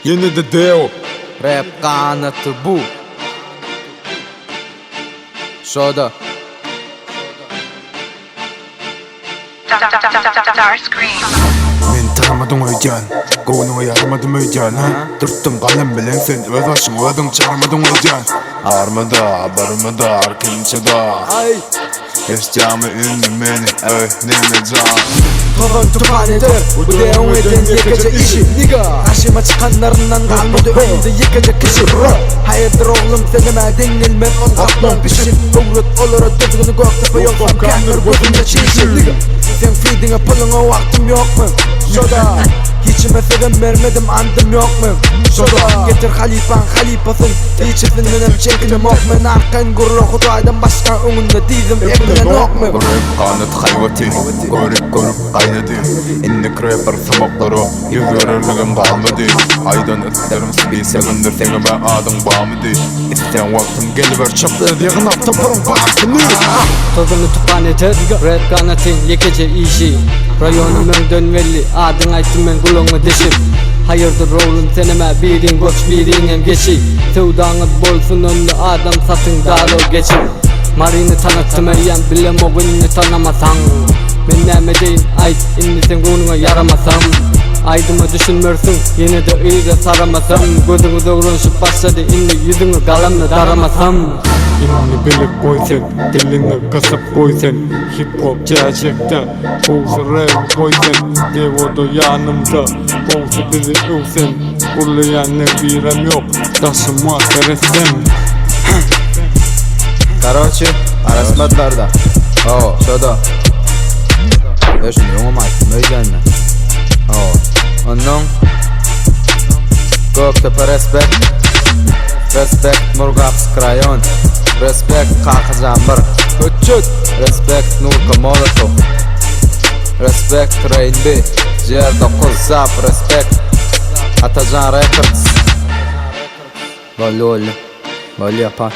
Yeni de Deo Rap kanatı bu. Şurada Men tanımadın öýdän, gownuňa ýaramadym öýdän, ha? Durtdum galam bilen sen öz başyň ödüň çarmadyn öýdän. Armada, barmada, kimçede Eşjamy ünlü meni, neme can. Togun tupanedir, bu deon eden yekece işi. Karşıma çıkanlarından kalmadı önünde yekece kişi. Hayırdır oğlum seneme denilmez on kaplan pişir. Uğrut olur o düzgünü göktepe yoksam kanır gözümde çiğşir. Sen feeding'e puluna vaktim yok mu? Şoda hiçime seven vermedim andım yok mu? Şoda getir halifan halifasın İçisin benim çekinim yok mu? Arkan gurur hudaydan başka önünde dizim evlen yok mu? Görüp kanıt hayvati, görüp kaynadı. İnnik rapper sabokları, yüz görürlüğüm kalmadı. Aydan isterim sibi sevindir seni ben adım bağımdı. İsteyen vaktim geliver çaplı diğin aptaparım bağımdı. Tozunu tupanedir, rap kanatın yekece işi. Rayonumın dönveli, adın aytım ben kulağımı deşip. Hayırdır oğlum seneme birin koç birin hem geçi. Sevdanız bolsun önlü adam satın dağlı geçip. Marini tanıttım eyyem bilem o gününü tanımasan. Men näme deyin ayt inni sen gonuňa yaramasam. Aydyma düşünmörsün yine de iýde saramasam. Gözüňi döwrenşip başlady inni ýüzüňi galamla daramasam. İnni bilip koysen, dilini kısıp koysen. Hip hop gerçekten, boğusu rap koysen. Devodo yanımda, boğusu bizi övsen. Ulayan ne birem yok, taşıma teresem. Короче, arasmatlarda şurada ben şunu yoğum aytdım öýdänmi? Ondan Göktepe Respekt Murgavsk rayon. Respekt Kakazambar Köçüt. Respekt Nurka Molotov. Respekt Rainby Jer 9 Zap. Respekt Atacan Records. Böyle yapan